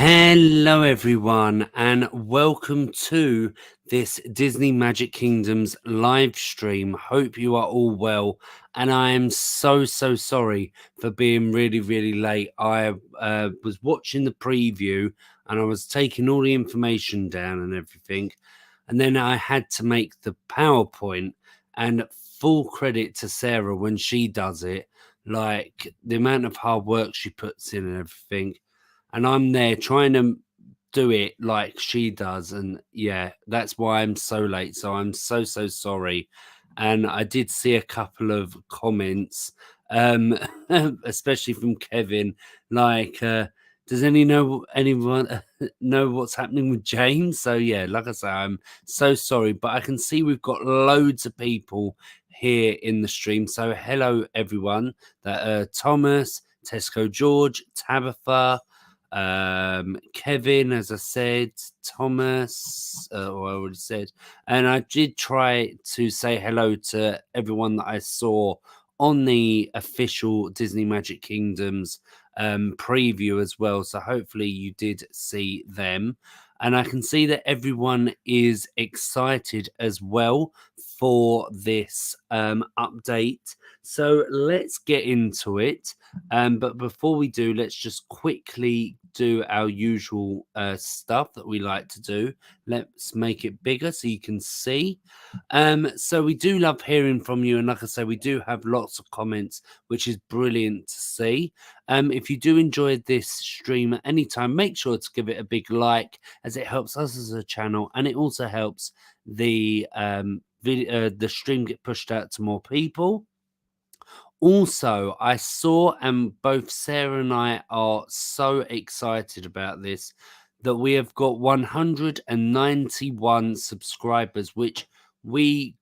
Hello, everyone, and welcome to this Disney Magic Kingdoms live stream. Hope you are all well, and I am so sorry for being really late. I was watching the preview and I was taking all the information down and everything, and then I had to make the PowerPoint. And full credit to Sarah when she does it, like the amount of hard work she puts in and everything, and I'm there trying to do it like she does. And yeah, that's why I'm so late. So I'm so sorry. And I did see a couple of comments, um, especially from Kevin, like, does anyone know what's happening with James? So yeah, like I say, I'm so sorry, but I can see we've got loads of people here in the stream. So hello everyone. That Thomas, Tesco George, Tabitha, Kevin, as I said, Thomas, or I already said, and I did try to say hello to everyone that I saw on the official Disney Magic Kingdoms preview as well. So hopefully you did see them, and I can see that everyone is excited as well for this update. So let's get into it. But before we do, let's just quickly do our usual stuff that we like to do. Let's make it bigger so you can see. So we do love hearing from you, and like I say, we do have lots of comments, which is brilliant to see. If you do enjoy this stream at any time, make sure to give it a big like, as it helps us as a channel, and it also helps the the stream get pushed out to more people. Also, I saw, and both Sarah and I are so excited about this, that we have got 191 subscribers, which we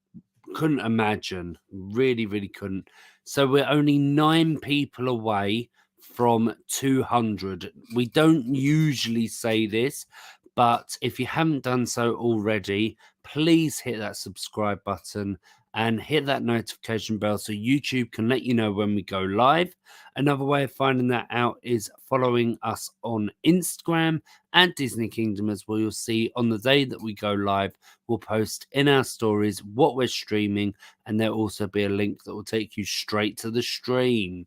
couldn't imagine. Really couldn't. So we're only 9 people away from 200. We don't usually say this, but if you haven't done so already, please hit that subscribe button and hit that notification bell so YouTube can let you know when we go live. Another way of finding that out is following us on Instagram at Disney Kingdom, as well. You'll see on the day that we go live, we'll post in our stories what we're streaming, and there'll also be a link that will take you straight to the stream.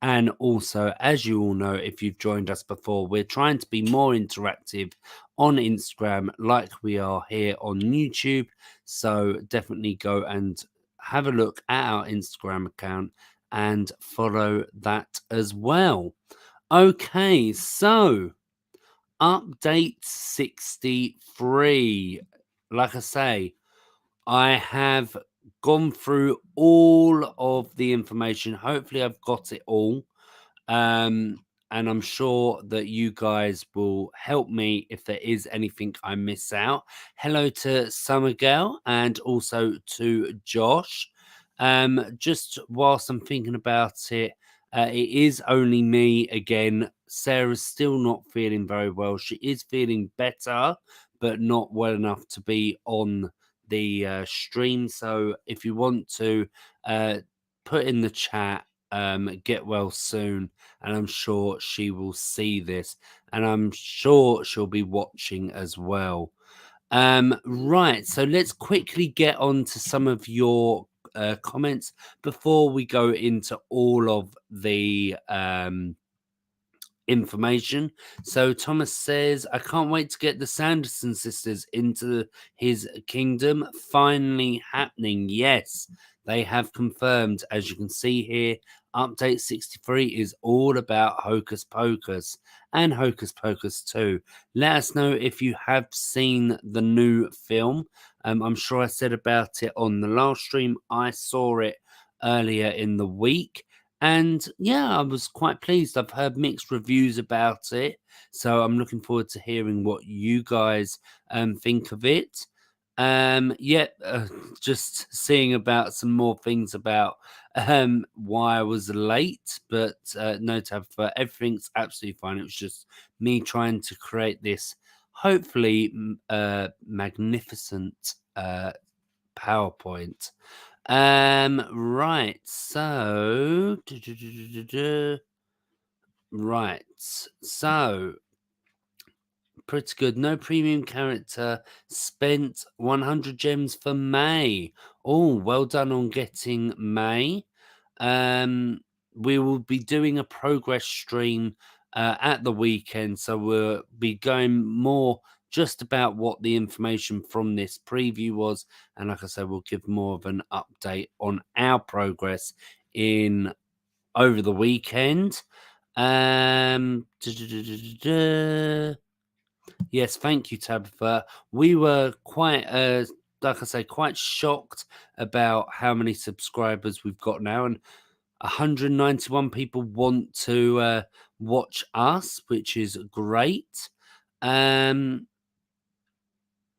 And also, as you all know, if you've joined us before, we're trying to be more interactive on Instagram like we are here on YouTube. So definitely go and have a look at our Instagram account and follow that as well. Okay, so update 63. Like I say, I have gone through all of the information. Hopefully, I've got it all. And I'm sure that you guys will help me if there is anything I miss out. Hello to Summer Girl and also to Josh. Just whilst I'm thinking about it, it is only me again. Sarah's still not feeling very well. She is feeling better, but not well enough to be on the stream. So if you want to put in the chat, get well soon, and I'm sure she will see this, and I'm sure she'll be watching as well. Right, so let's quickly get on to some of your comments before we go into all of the information. So Thomas says, I can't wait to get the Sanderson sisters into his kingdom. Finally happening. Yes, they have confirmed. As you can see here, update 63 is all about Hocus Pocus and Hocus Pocus 2. Let us know if you have seen the new film. I'm sure I said about it on the last stream. I saw it earlier in the week. And yeah, I was quite pleased. I've heard mixed reviews about it, so I'm looking forward to hearing what you guys think of it. Yeah, just seeing about some more things about why I was late, but no tab for everything's absolutely fine. It was just me trying to create this hopefully magnificent PowerPoint. Right. So, right. So, pretty good. No premium character. Spent 100 gems for May. Oh, well done on getting May. We will be doing a progress stream at the weekend, so we'll be going more just about what the information from this preview was, and like I said, we'll give more of an update on our progress in over the weekend. Yes, thank you, Tabitha. We were quite, like I say, quite shocked about how many subscribers we've got now, and 191 people want to watch us, which is great.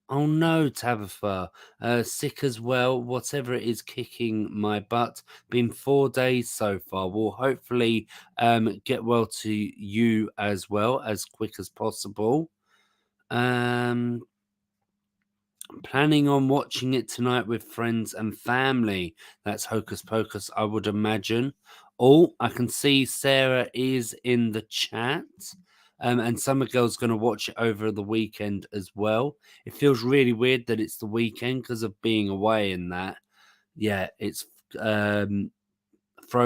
Oh no, Tabitha. Sick as well. Whatever it is kicking my butt. Been 4 days so far. We'll hopefully get well to you as well as quick as possible. Planning on watching it tonight with friends and family. That's Hocus Pocus, I would imagine. Oh, I can see Sarah is in the chat. And Summer Girl's going to watch it over the weekend as well. It feels really weird that it's the weekend because of being away and that. Yeah, it's throw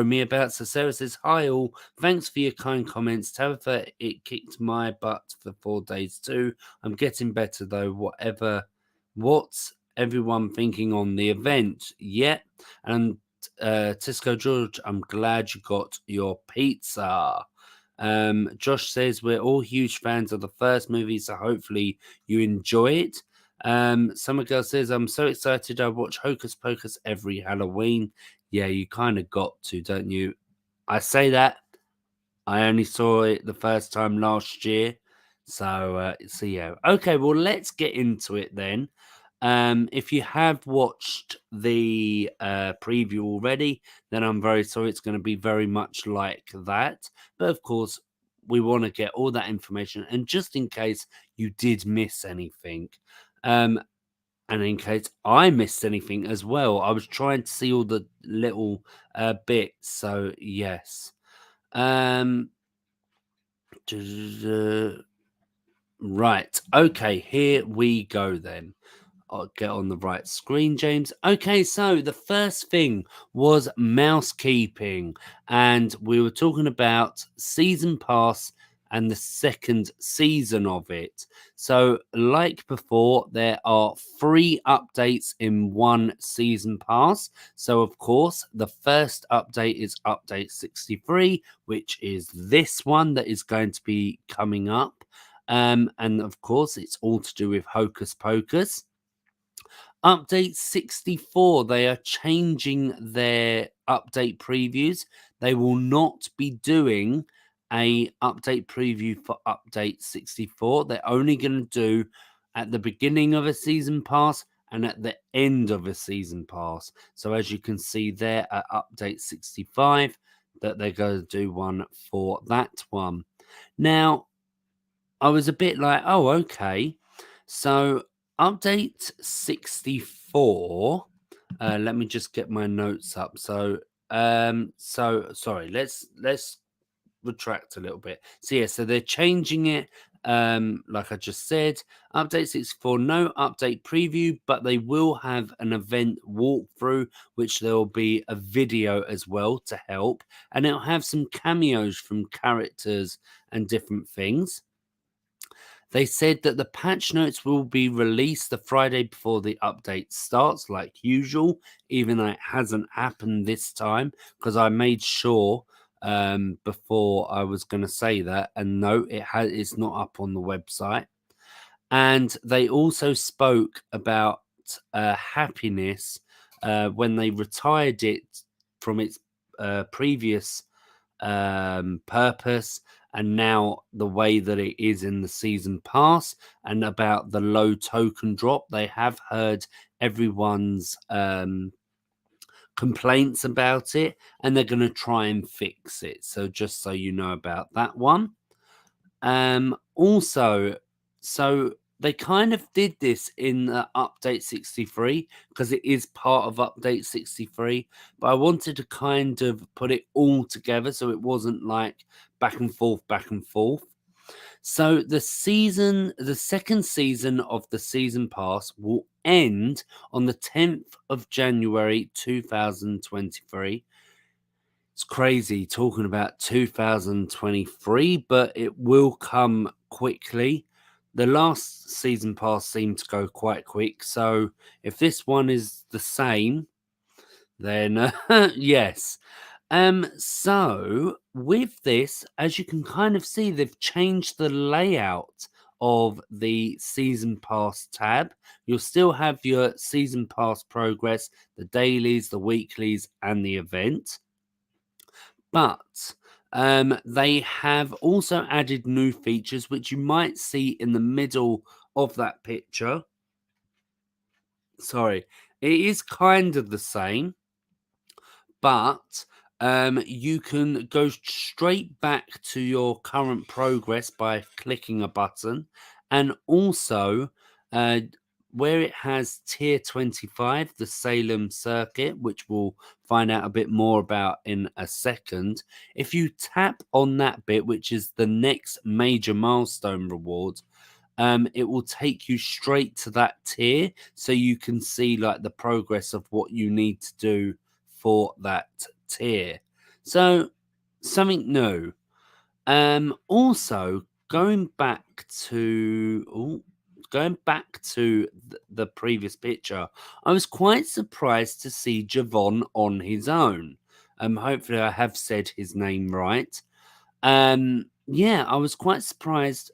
me about. So Sarah says, "Hi all, thanks for your kind comments. Tabitha, it kicked my butt for 4 days too. I'm getting better though. What's everyone thinking on the event? Yeah, and Tisco George, I'm glad you got your pizza." Josh says we're all huge fans of the first movie, so hopefully you enjoy it. Summer Girl says, I'm so excited. I watch Hocus Pocus every Halloween. Yeah, you kind of got to, don't you? I say that. I only saw it the first time last year. So yeah. Okay, well, let's get into it then. If you have watched the preview already, then I'm very sorry. It's going to be very much like that. But of course, we want to get all that information. And just in case you did miss anything, and in case I missed anything as well, I was trying to see all the little bits. So, yes. Um, right. Okay, here we go then. I'll get on the right screen, James. Okay, so the first thing was mousekeeping, and we were talking about season pass and the second season of it. So, like before, there are 3 updates in one season pass. So, of course, the first update is update 63, which is this one that is going to be coming up. And of course, it's all to do with Hocus Pocus. Update 64, they are changing their update previews. They will not be doing a update preview for update 64. They're only going to do at the beginning of a season pass and at the end of a season pass. So as you can see there at update 65, that they're going to do one for that one. Now, I was a bit like, oh, okay. So update 64. Let me just get my notes up. So sorry, let's retract a little bit. So yeah, so they're changing it. Like I just said, update 64, no update preview, but they will have an event walkthrough, which there will be a video as well to help, and it'll have some cameos from characters and different things. They said that the patch notes will be released the Friday before the update starts, like usual, even though it hasn't happened this time, because I made sure before I was going to say that. And no, it's not up on the website. And they also spoke about happiness when they retired it from its previous purpose, and now the way that it is in the season pass, and about the low token drop. They have heard everyone's complaints about it, and they're going to try and fix it. So just so you know about that one. Also, so they kind of did this in update 63 because it is part of update 63, but I wanted to kind of put it all together so it wasn't like back and forth, back and forth. So the second season of the season pass will end on the 10th of January 2023. It's crazy talking about 2023, but it will come quickly. The last season pass seemed to go quite quick, so if this one is the same, then yes. So with this, as you can kind of see, they've changed the layout of the season pass tab. You'll still have your season pass progress, the dailies, the weeklies, and the event. But they have also added new features, which you might see in the middle of that picture. Sorry, it is kind of the same, but you can go straight back to your current progress by clicking a button, and also uh, where it has tier 25, the Salem circuit, which we'll find out a bit more about in a second. If you tap on that bit, which is the next major milestone reward, it will take you straight to that tier, so you can see like the progress of what you need to do for that tier. So something new. Also going back to the previous picture, I was quite surprised to see Javon on his own. Hopefully I have said his name right. Yeah, I was quite surprised.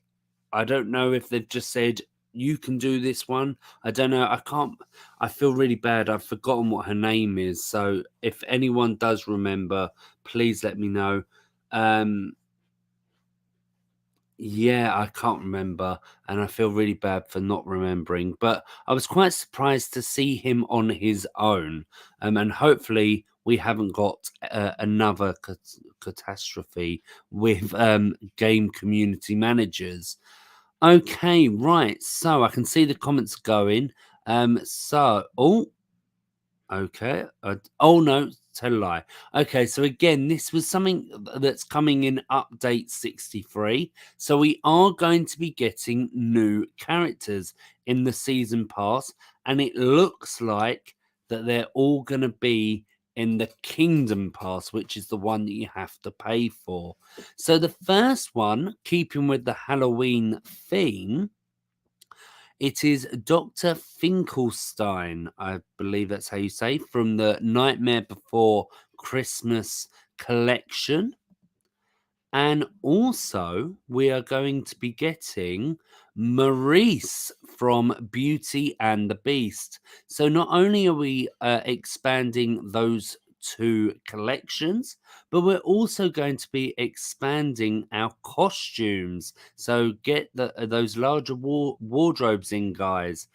I don't know if they've just said you can do this one. I don't know. I can't. I feel really bad. I've forgotten what her name is. So if anyone does remember, please let me know. Um, yeah, I can't remember, and I feel really bad for not remembering. But I was quite surprised to see him on his own, and hopefully we haven't got another catastrophe with game community managers. Okay, right. So I can see the comments going. Okay. Oh no, tell a lie. Okay, so again, this was something that's coming in update 63. So we are going to be getting new characters in the season pass, and it looks like that they're all going to be in the Kingdom Pass, which is the one that you have to pay for. So the first one, keeping with the Halloween theme, it is Dr. Finkelstein, I believe that's how you say, from the Nightmare Before Christmas collection. And also, we are going to be getting Maurice from Beauty and the Beast. So, not only are we expanding those two collections, but we're also going to be expanding our costumes. So, get those larger wardrobes in, guys.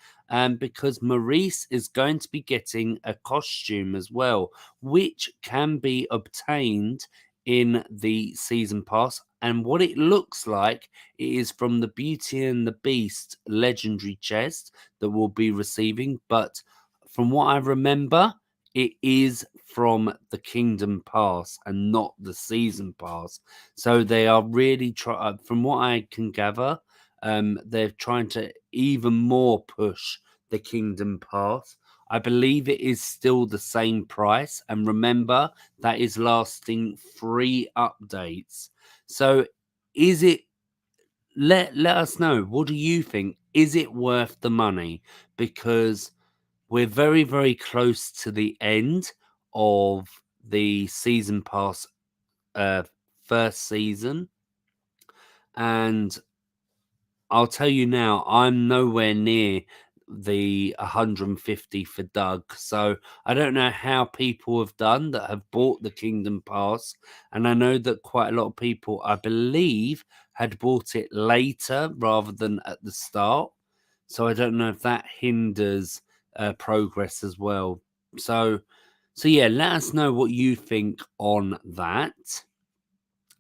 Because Maurice is going to be getting a costume as well, which can be obtained in the season pass, and what it looks like is from the Beauty and the Beast legendary chest that we'll be receiving, but from what I remember, it is from the Kingdom Pass and not the season pass. So they are really from what I can gather, they're trying to even more push the Kingdom Pass. I believe it is still the same price, and remember, that is lasting 3 updates. So is it let us know, what do you think? Is it worth the money? Because we're very, very close to the end of the season pass first season, and I'll tell you now, I'm nowhere near the 150 for Doug. So I don't know how people have done that have bought the Kingdom Pass. And I know that quite a lot of people, I believe, had bought it later rather than at the start. So I don't know if that hinders progress as well. So, so yeah, let us know what you think on that.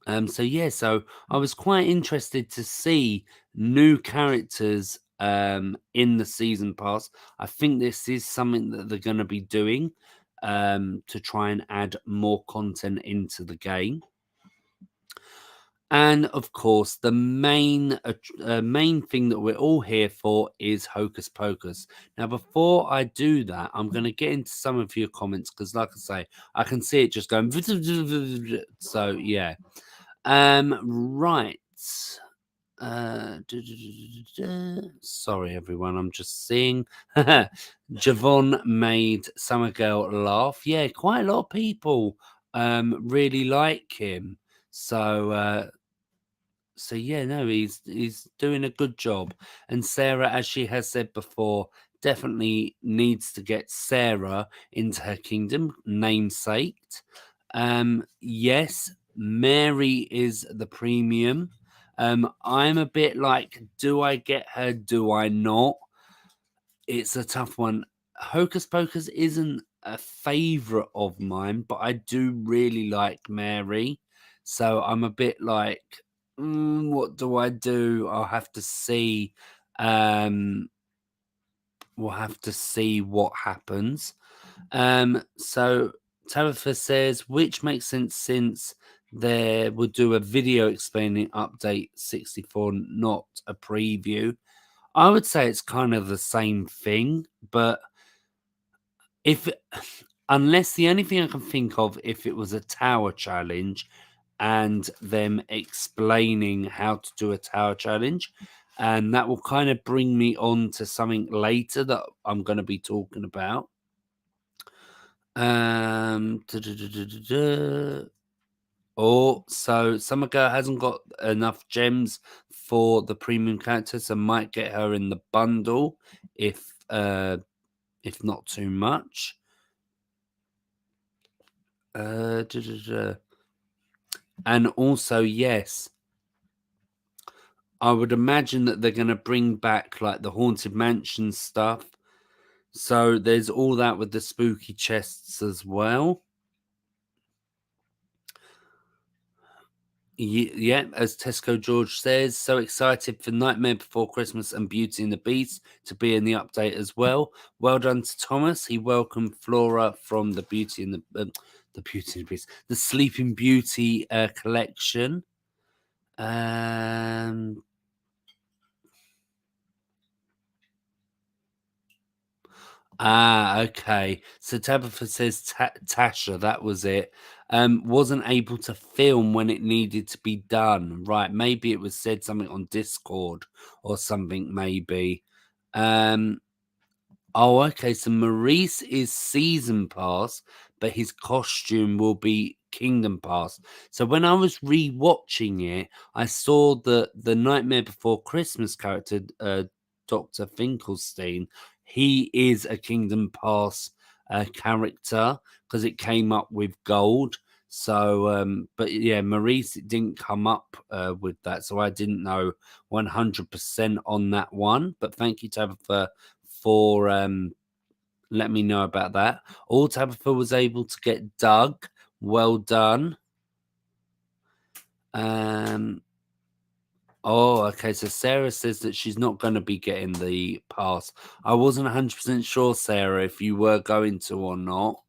So I was quite interested to see new characters in the season pass. I think this is something that they're going to be doing to try and add more content into the game. And of course, the main thing that we're all here for is Hocus Pocus. Now, before I do that, I'm going to get into some of your comments because, like I say, I can see it just going. So yeah, right. Sorry, everyone. I'm just seeing. Javon made Summer Girl laugh. Yeah, quite a lot of people really like him. So yeah, no, he's doing a good job. And Sarah, as she has said before, definitely needs to get Sarah into her kingdom, namesaked. Yes, Mary is the premium. I'm a bit like, do I get her? Do I not? It's a tough one. Hocus Pocus isn't a favorite of mine, but I do really like Mary. So I'm a bit like, what do I do? I'll have to see. Um, we'll have to see what happens. So Tabitha says, which makes sense since there would do a video explaining update 64, not a preview. I would say it's kind of the same thing, but if unless the only thing I can think of, if it was a tower challenge and them explaining how to do a tower challenge, and that will kind of bring me on to something later that I'm going to be talking about. Oh, so Summer Girl hasn't got enough gems for the premium character, so might get her in the bundle if not too much. And also, yes, I would imagine that they're going to bring back like the Haunted Mansion stuff. So there's all that with the spooky chests as well. Yeah, as Tesco George says, so excited for Nightmare Before Christmas and Beauty and the Beast to be in the update as well. Well done to Thomas. He welcomed Flora from the Beauty and the Beauty and the Beast, the Sleeping Beauty collection. Okay. So Tabitha says Tasha, that was it. Wasn't able to film when it needed to be done. Right. Maybe it was said something on Discord or something, maybe. Um, Oh, okay. So Maurice is season pass, but his costume will be Kingdom Pass. So when I was rewatching it, I saw that the Nightmare Before Christmas character, Dr. Finkelstein, he is a Kingdom Pass character because it came up with gold. So, but yeah, Maurice it didn't come up with that, so I didn't know 100% on that one. But thank you, Tabitha, for let me know about that. All Tabitha was able to get Doug. Well done. Oh, okay. So Sarah says that she's not going to be getting the pass. I wasn't 100% sure, Sarah, if you were going to or not.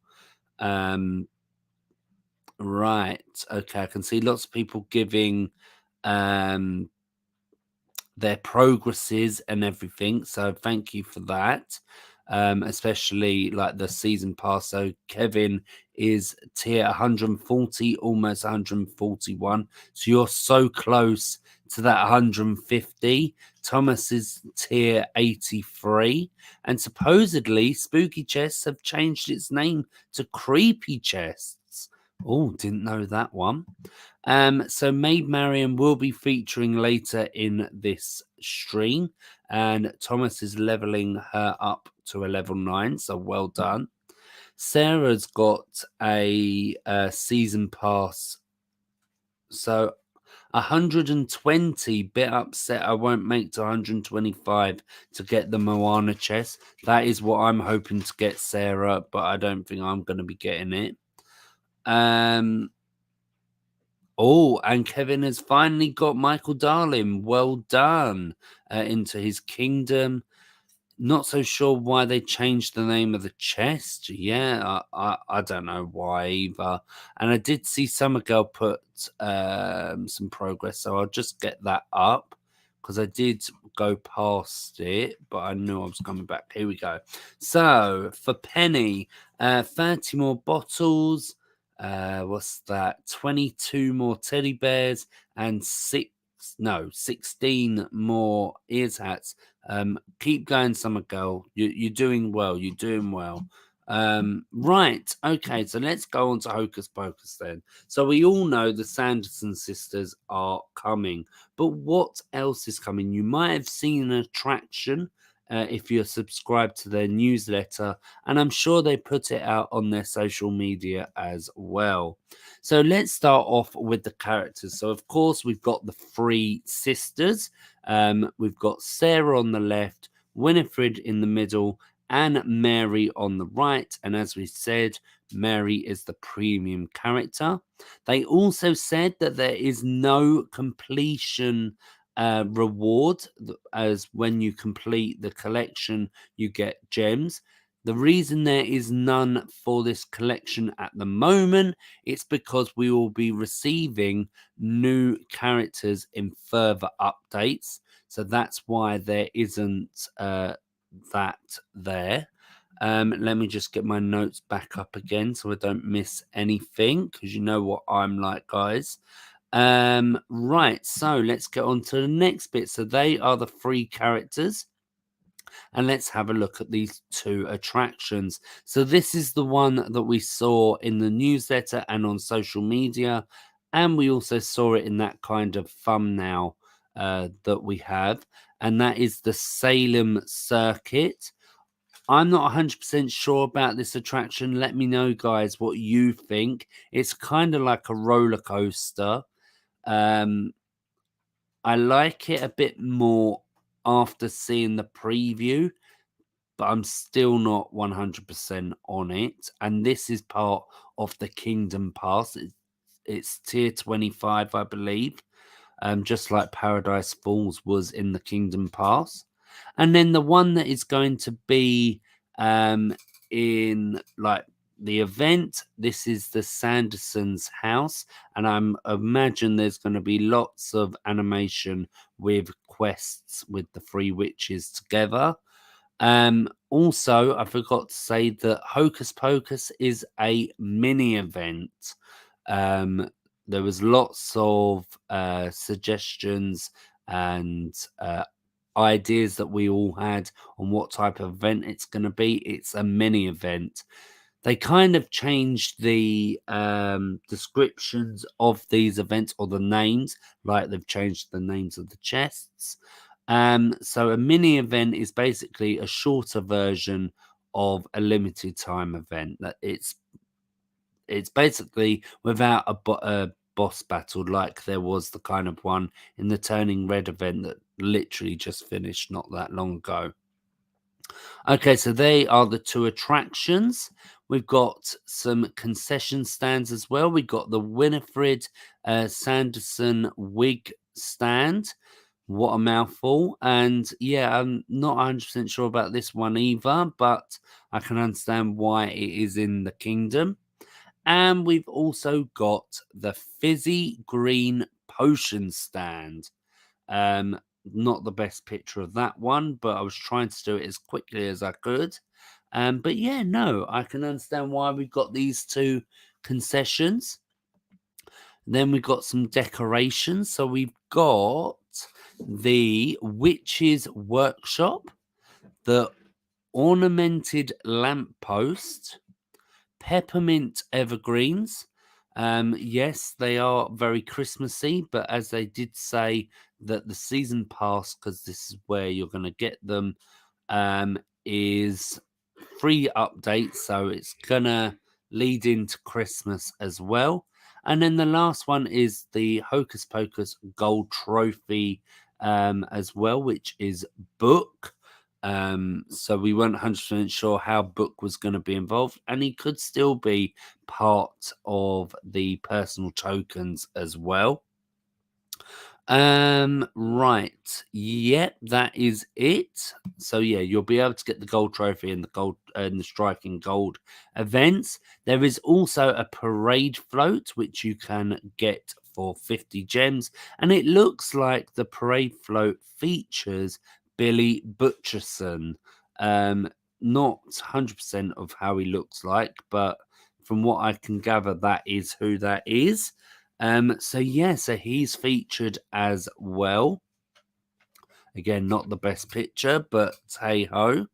Right. Okay. I can see lots of people giving um their progresses and everything. So thank you for that. Especially like the season pass. So Kevin is tier 140, almost 141. So you're so close to that 150. Thomas is tier 83. And supposedly Spooky Chests have changed its name to Creepy Chests. Oh, didn't know that one. So Maid Marian will be featuring later in this stream, and Thomas is leveling her up to a level 9, so well done. Sarah's got a season pass, so 120. Bit upset I won't make to 125 to get the Moana chest. That is what I'm hoping to get, Sarah, but I don't think I'm going to be getting it. Oh, and Kevin has finally got Michael Darling. Well done into his kingdom. Not so sure why they changed the name of the chest. Yeah, I don't know why either. And I did see Summer Girl put some progress, so I'll just get that up because I did go past it, but I knew I was coming back. Here we go. So for Penny, 30 more bottles. What's that? 22 more teddy bears and 16 more ears hats. Keep going, Summer Girl. You're doing well. You're doing well. Right. Okay. So let's go on to Hocus Pocus then. So we all know the Sanderson sisters are coming, but what else is coming? You might have seen an attraction if you're subscribed to their newsletter, and I'm sure they put it out on their social media as well. So let's start off with the characters. So of course we've got the three sisters. We've got Sarah on the left, Winifred in the middle, and Mary on the right. And as we said, Mary is the premium character. They also said that there is no completion reward, as when you complete the collection, you get gems. The reason there is none for this collection at the moment, it's because we will be receiving new characters in further updates. So that's why there isn't that there. Let me just get my notes back up again so I don't miss anything, because you know what I'm like, guys. Right, so let's get on to the next bit. So they are the three characters. And let's have a look at these two attractions. So this is the one that we saw in the newsletter and on social media. And we also saw it in that kind of thumbnail that we have. And that is the Salem Circuit. I'm not 100% sure about this attraction. Let me know, guys, what you think. It's kind of like a roller coaster. I like it a bit more after seeing the preview, but I'm still not 100% on it. And this is part of the Kingdom Pass. It's tier 25, I believe, just like Paradise Falls was in the Kingdom Pass. And then the one that is going to be in like the event, this is the Sanderson's house, and I'm imagine there's going to be lots of animation with quests with the three witches together. Also, I forgot to say that Hocus Pocus is a mini event. There was lots of suggestions and ideas that we all had on what type of event it's going to be. It's a mini event. They kind of changed the descriptions of these events, or the names, like they've changed the names of the chests. So a mini event is basically a shorter version of a limited time event. That it's basically without a boss battle, like there was the kind of one in the Turning Red event that literally just finished not that long ago. Okay, so they are the two attractions. We've got some concession stands as well. We've got the Winifred Sanderson wig stand. What a mouthful. And yeah, I'm not 100% sure about this one either, but I can understand why it is in the kingdom. And we've also got the fizzy green potion stand. Not the best picture of that one, but I was trying to do it as quickly as I could. But yeah, no, I can understand why we've got these two concessions. Then we've got some decorations. So we've got the Witch's Workshop, the ornamented lamppost, peppermint evergreens. Yes, they are very Christmassy, but as they did say that the season pass, because this is where you're going to get them, is free updates, so it's gonna lead into Christmas as well. And then the last one is the Hocus Pocus Gold Trophy as well, which is Book. So we weren't 100% sure how Book was going to be involved, and he could still be part of the personal tokens as well. Right. Yep, that is it. So yeah, you'll be able to get the gold trophy and the gold and the striking gold events. There is also a parade float which you can get for 50 gems, and it looks like the parade float features Billy Butcherson. Um, Not 100% of how he looks like, but from what I can gather, that is who that is. So yeah, so he's featured as well. Again, not the best picture, but hey ho.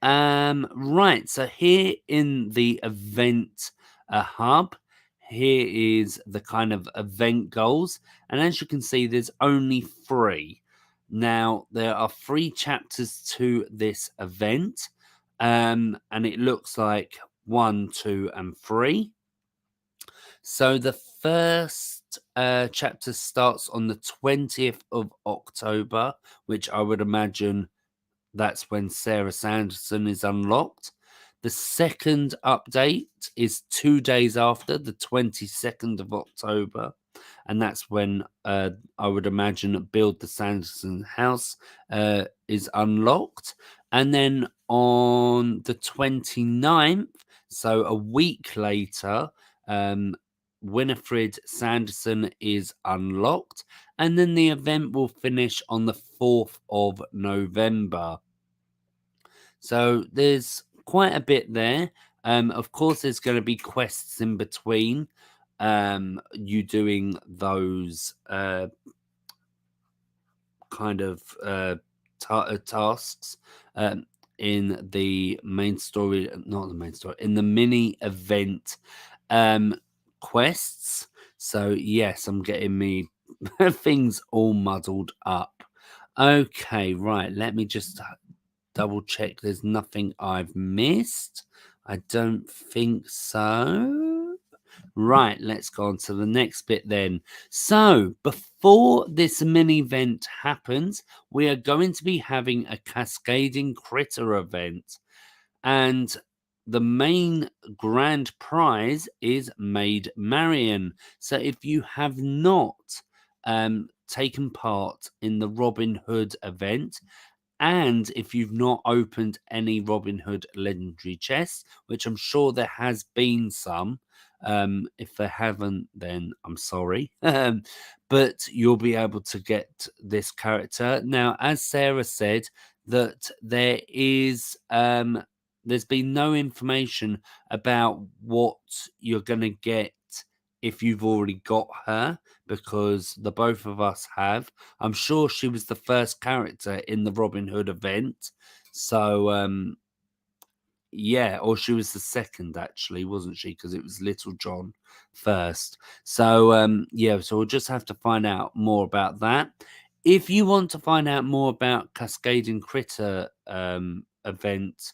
Right, so here in the event hub, here is the kind of event goals, and as you can see, there's only 3. Now there are 3 chapters to this event, and it looks like 1, 2, and 3. So the first chapter starts on the 20th of October, which I would imagine that's when Sarah Sanderson is unlocked. The second update is 2 days after, the 22nd of October. And that's when I would imagine Build the Sanderson house is unlocked. And then on the 29th, so a week later, um, Winifred Sanderson is unlocked. And then the event will finish on the 4th of November. So there's quite a bit there. Of course, there's going to be quests in between you doing those kind of tasks in the main story, not the main story, in the mini event quests. So, yes, I'm getting me things all muddled up. Okay, right. Let me just double check there's nothing I've missed. I don't think so. Right, let's go on to the next bit then. So, before this mini event happens, we are going to be having a Cascading Critter event. And the main grand prize is Maid Marian. So, if you have not taken part in the Robin Hood event, and if you've not opened any Robin Hood legendary chests, which I'm sure there has been some, if there haven't, then I'm sorry. But you'll be able to get this character. Now, as Sarah said, that there's been no information about what you're gonna get if you've already got her, because the both of us have. I'm sure she was the first character in the Robin Hood event. So, yeah, or she was the second, actually, wasn't she? Because it was Little John first. So, yeah, so we'll just have to find out more about that. If you want to find out more about Cascading Critter event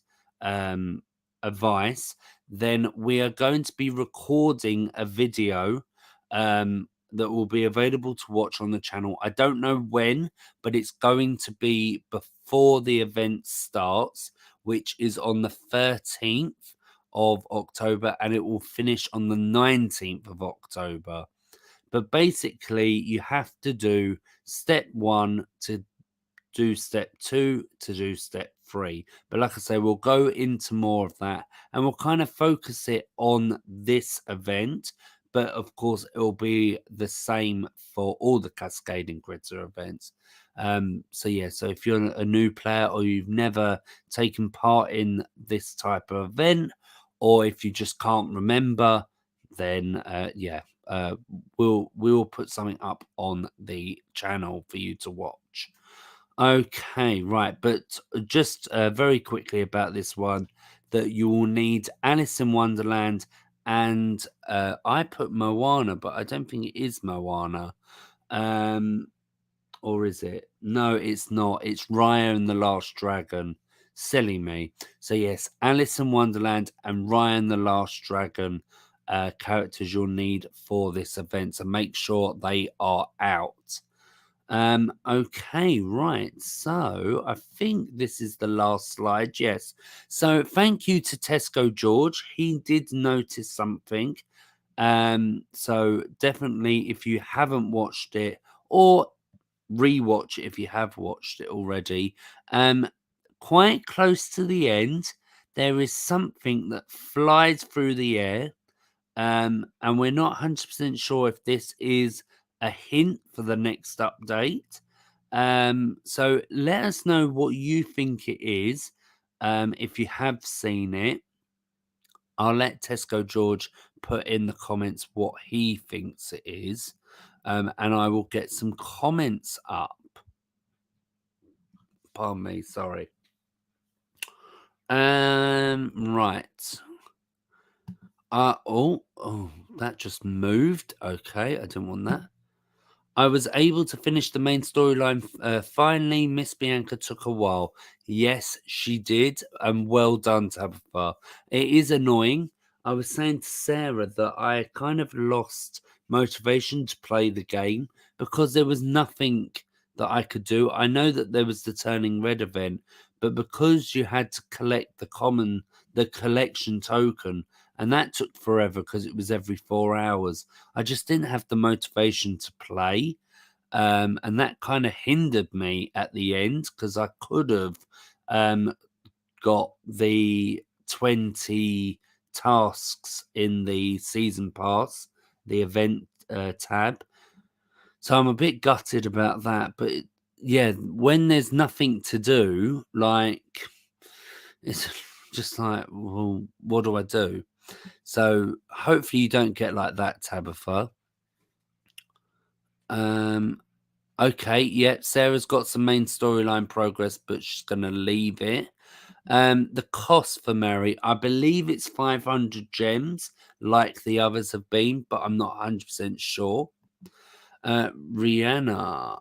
advice, then we are going to be recording a video that will be available to watch on the channel. I don't know when, but it's going to be before the event starts, which is on the 13th of October, and it will finish on the 19th of October. But basically, you have to do step 1 to do step 2 to do step 3. But like I say, we'll go into more of that, and we'll kind of focus it on this event. But of course, it'll be the same for all the Cascading Critter events. So yeah, so if you're a new player or you've never taken part in this type of event, or if you just can't remember, then yeah, we'll put something up on the channel for you to watch. Okay, right. But just very quickly about this one, that you will need Alice in Wonderland, and I put Moana, but I don't think it is Moana. Um, or is it? No, it's not. It's Raya and the Last Dragon. Silly me. So yes, Alice in Wonderland and Raya and the Last Dragon characters you'll need for this event. So make sure they are out. Okay, right. So I think this is the last slide. Yes. So thank you to Tesco George. He did notice something. So definitely, if you haven't watched it or rewatch it if you have watched it already. Quite close to the end, there is something that flies through the air, and we're not 100% sure if this is a hint for the next update. So let us know what you think it is. If you have seen it, I'll let Tesco George put in the comments what he thinks it is, and I will get some comments up. Pardon me, sorry. Right. Oh, that just moved. Okay, I didn't want that. I was able to finish the main storyline finally. Miss Bianca took a while. Yes, she did. And well done, Tabitha. It is annoying. I was saying to Sarah that I kind of lost motivation to play the game because there was nothing that I could do. I know that there was the Turning Red event, but because you had to collect the collection token, and that took forever because it was every 4 hours. I just didn't have the motivation to play. And that kind of hindered me at the end because I could have got the 20 tasks in the season pass, the event tab. So I'm a bit gutted about that. But yeah, when there's nothing to do, like, it's just like, well, what do I do? So hopefully you don't get like that, Tabitha. Okay, yeah, Sarah's got some main storyline progress, but she's gonna leave it. The cost for Mary, I believe it's 500 gems, like the others have been, but I'm not 100% sure. Rihanna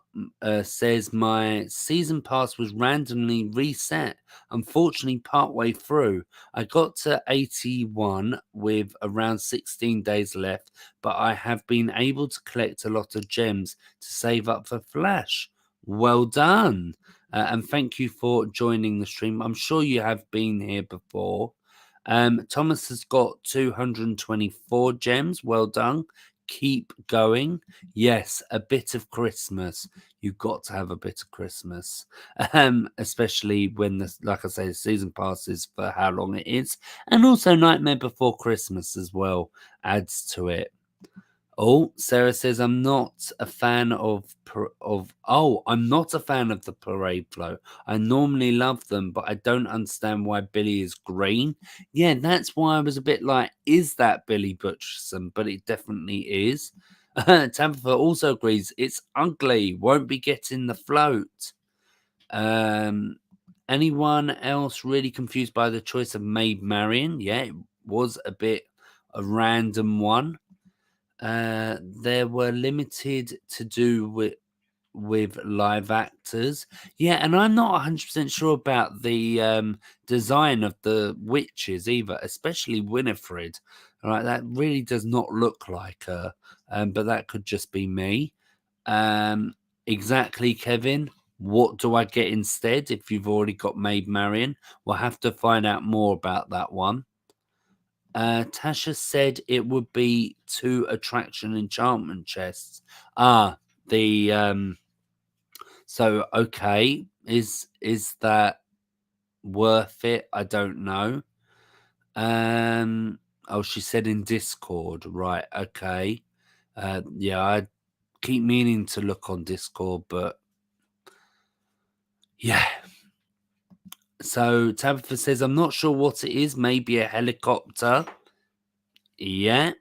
says my season pass was randomly reset. Unfortunately, partway through, I got to 81 with around 16 days left, but I have been able to collect a lot of gems to save up for Flash. Well done. And thank you for joining the stream. I'm sure you have been here before. Thomas has got 224 gems. Well done. Keep going. Yes, a bit of Christmas. You've got to have a bit of Christmas, especially when like I say, the season passes for how long it is, and also Nightmare Before Christmas as well adds to it. Oh, Sarah says I'm not a fan I'm not a fan of the parade float. I normally love them, but I don't understand why Billy is green. Yeah, that's why I was a bit like, is that Billy Butcherson? But it definitely is. Tabitha also agrees it's ugly. Won't be getting the float. Anyone else really confused by the choice of Maid Marian? Yeah, it was a bit a random one. There were limited to do with live actors. Yeah, and I'm not 100% sure about the design of the witches either, especially Winifred. All right, that really does not look like her, but that could just be me. Exactly, Kevin. What do I get instead if you've already got Maid Marian? We'll have to find out more about that one. Tasha said it would be 2 attraction enchantment chests. The so okay, is that worth it? I don't know. Oh, she said in Discord, right? Okay. Yeah, I keep meaning to look on Discord, but yeah. So Tabitha says I'm not sure what it is. Maybe a helicopter. Yep.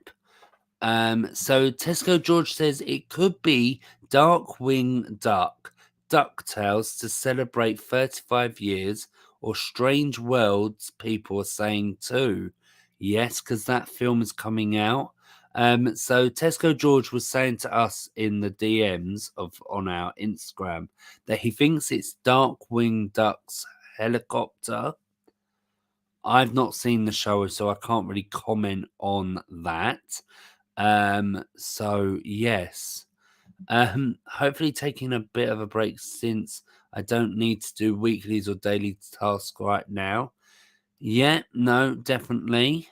So Tesco George says it could be Darkwing Duck, DuckTales to celebrate 35 years, or Strange Worlds, people are saying too. Yes, because that film is coming out. So Tesco George was saying to us in the DMs on our Instagram that he thinks it's Darkwing Duck's helicopter. I've not seen the show, so I can't really comment on that. So yes. Hopefully taking a bit of a break since I don't need to do weeklies or daily tasks right now. Yeah, no, definitely.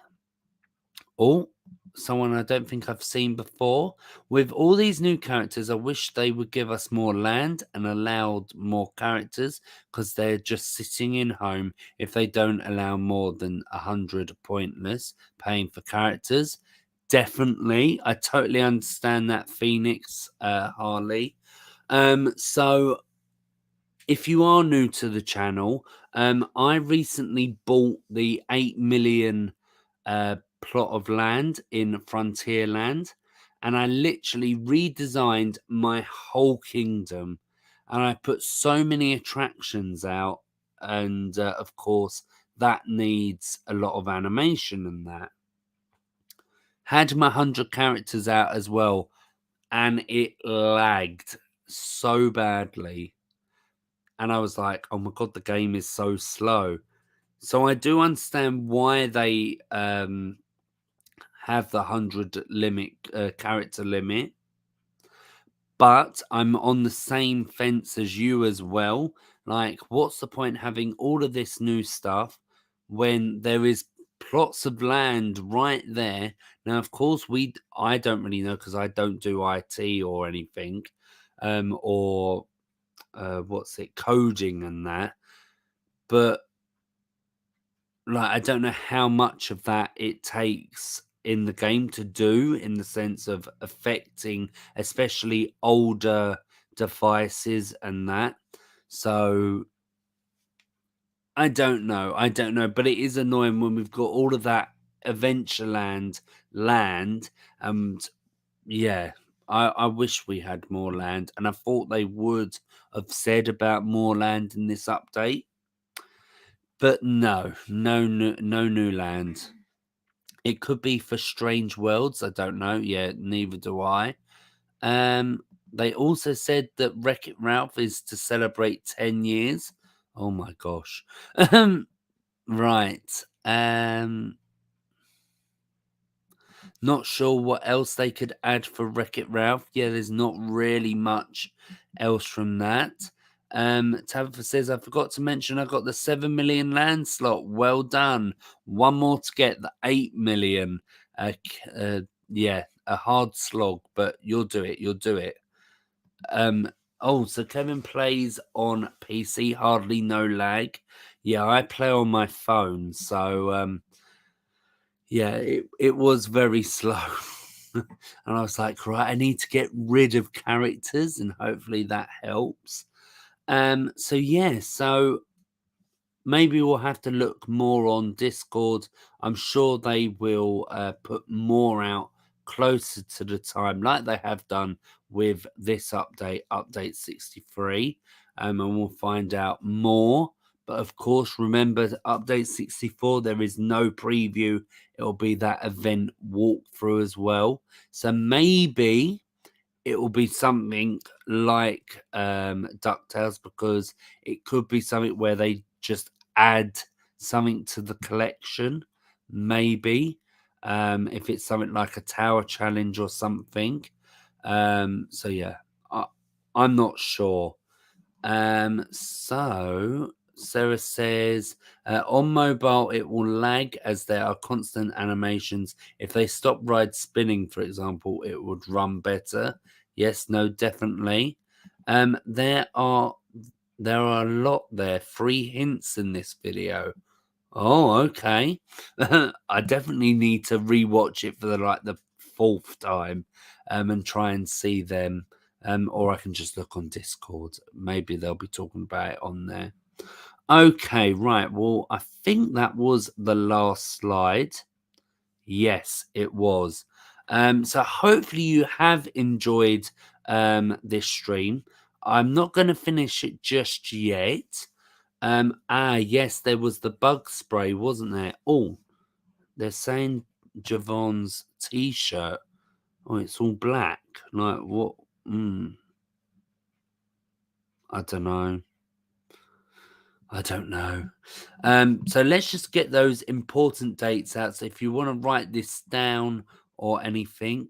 Oh, someone I don't think I've seen before. With all these new characters, I wish they would give us more land and allowed more characters, because they're just sitting in home if they don't allow more than 100 pointless paying for characters. Definitely, I totally understand that, Phoenix, Harley. So if you are new to the channel, I recently bought the 8 million plot of land in Frontierland, and I literally redesigned my whole kingdom, and I put so many attractions out, and of course that needs a lot of animation, and that had my 100 characters out as well, and it lagged so badly, and I was like, oh my god, the game is so slow. So I do understand why they have the 100 limit, character limit, but I'm on the same fence as you as well. Like, what's the point having all of this new stuff when there is plots of land right there? Now, of course, I don't really know, because I don't do IT or anything, or what's it, coding and that. But like, I don't know how much of that it takes in the game to do, in the sense of affecting especially older devices and that. So I don't know, but it is annoying when we've got all of that Adventureland land. And yeah, I wish we had more land, and I thought they would have said about more land in this update. But no, no new land. It could be for Strange Worlds, I don't know. Yeah, neither do I. They also said that Wreck-It Ralph is to celebrate 10 years. Oh my gosh. Right. Not sure what else they could add for Wreck-It Ralph. Yeah, there's not really much else from that. Tabitha says, I forgot to mention I got the 7 million land slot. Well done. One more to get the 8 million. Yeah, a hard slog, but you'll do it. You'll do it. So Kevin plays on PC, hardly no lag. Yeah, I play on my phone, so yeah, it was very slow. And I was like, right, I need to get rid of characters, and hopefully that helps. So yeah, so maybe we'll have to look more on Discord. I'm sure they will put more out closer to the time, like they have done with this update, update 63. And we'll find out more. But of course, remember, update 64, there is no preview. It'll be that event walkthrough as well. So maybe it will be something like DuckTales, because it could be something where they just add something to the collection, maybe. If it's something like a tower challenge or something. So yeah, I'm not sure. So Sarah says, on mobile it will lag as there are constant animations. If they stop ride spinning, for example, it would run better. Yes, no, definitely. There are a lot there. 3 hints in this video. Oh, okay. I definitely need to rewatch it for the 4th time, and try and see them. Or I can just look on Discord. Maybe they'll be talking about it on there. Okay, right. Well, I think that was the last slide. Yes, it was. So hopefully you have enjoyed this stream. I'm not going to finish it just yet. Yes, there was the bug spray, wasn't there? Oh, they're saying Javon's t-shirt. Oh, it's all black. Like what? I don't know. I don't know. So let's just get those important dates out. So if you want to write this down or anything.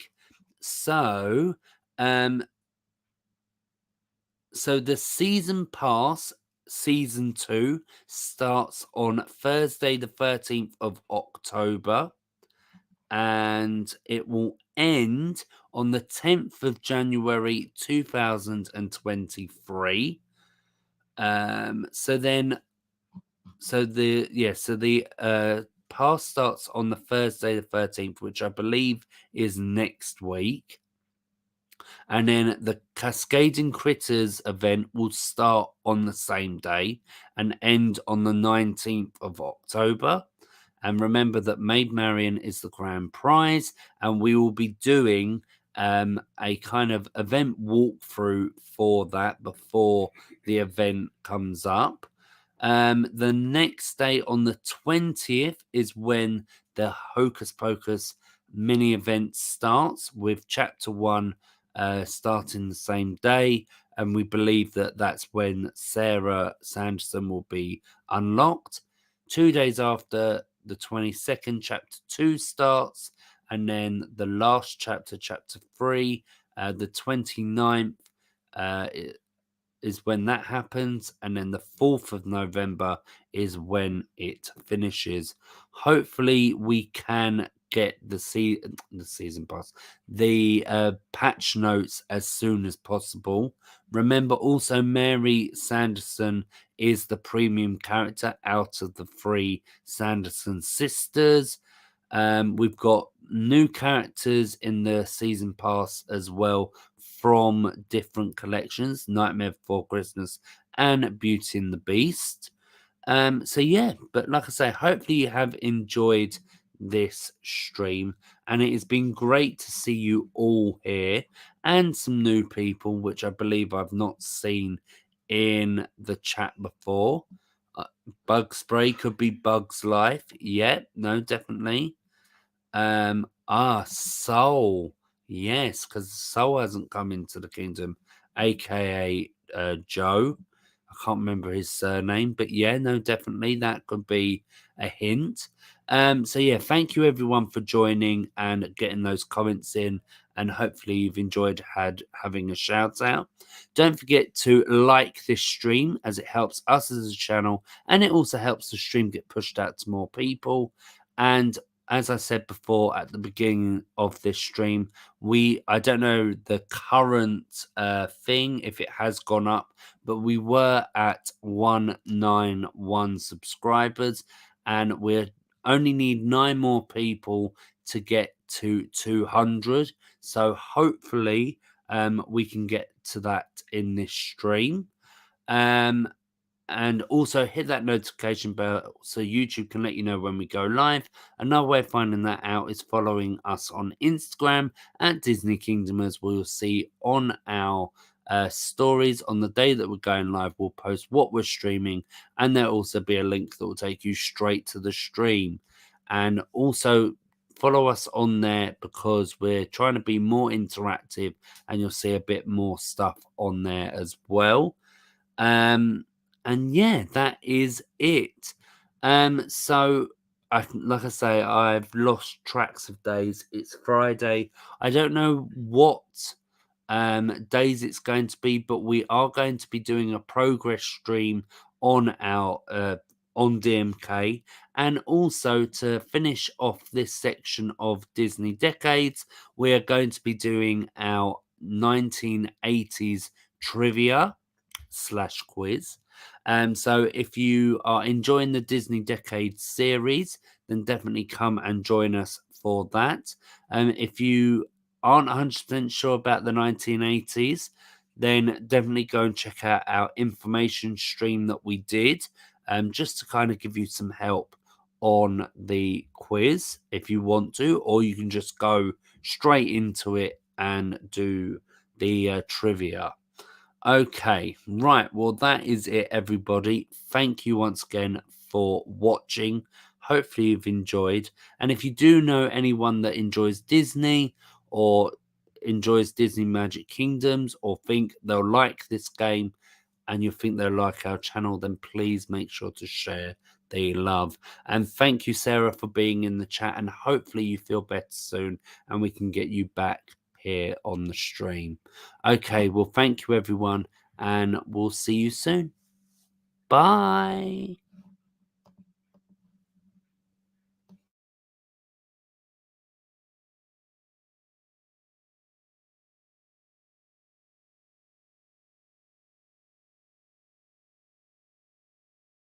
So, so the season pass, season 2, starts on Thursday, the 13th of October. and it will end on the 10th of January 2023. So then, so the pass starts on the Thursday the 13th, which I believe is next week. And then the Cascading Critters event will start on the same day and end on the 19th of October. And remember that Maid Marian is the grand prize, and we will be doing a kind of event walkthrough for that before the event comes up. The next day on the 20th is when the Hocus Pocus mini event starts, with chapter 1 starting the same day, and we believe that that's when Sarah Sanderson will be unlocked. 2 days after, the 22nd, chapter 2 starts, and then the last chapter, chapter 3, the 29th, is when that happens, and then the 4th of November is when it finishes. Hopefully, we can get the season pass, the patch notes as soon as possible. Remember, also Mary Sanderson is the premium character out of the 3 Sanderson sisters. We've got new characters in the season pass as well from different collections, Nightmare Before Christmas and Beauty and the Beast. So yeah, but like I say, hopefully you have enjoyed this stream, and it has been great to see you all here and some new people, which I believe I've not seen in the chat before. Bug Spray could be Bug's Life. Yeah, no, definitely. Soul. Yes, because Soul hasn't come into the kingdom, aka Joe. I can't remember his surname, but yeah, no, definitely that could be a hint. So yeah, thank you everyone for joining and getting those comments in, and hopefully you've enjoyed having a shout out. Don't forget to like this stream, as it helps us as a channel, and it also helps the stream get pushed out to more people. And as I said before at the beginning of this stream, I don't know the current thing, if it has gone up, but we were at 191 subscribers, and we only need 9 more people to get to 200. So hopefully we can get to that in this stream. And also hit that notification bell so YouTube can let you know when we go live. Another way of finding that out is following us on Instagram at Disney Kingdom, as we'll see on our stories on the day that we're going live. We'll post what we're streaming, and there'll also be a link that will take you straight to the stream. And also follow us on there, because we're trying to be more interactive, and you'll see a bit more stuff on there as well. And yeah, that is it. So like I say, I've lost tracks of days. It's Friday. I don't know what days it's going to be, but we are going to be doing a progress stream on our on DMK, and also to finish off this section of Disney decades, we are going to be doing our 1980s trivia / quiz. So if you are enjoying the Disney Decade series, then definitely come and join us for that. If you aren't 100% sure about the 1980s, then definitely go and check out our information stream that we did, just to kind of give you some help on the quiz if you want to, or you can just go straight into it and do the trivia. Okay, right. Well, that is it, everybody. Thank you once again for watching. Hopefully, you've enjoyed. And if you do know anyone that enjoys Disney or enjoys Disney Magic Kingdoms, or think they'll like this game and you think they'll like our channel, then please make sure to share the love. And thank you, Sarah, for being in the chat. And hopefully, you feel better soon and we can get you back here on the stream. Okay, well, thank you everyone, and we'll see you soon. Bye.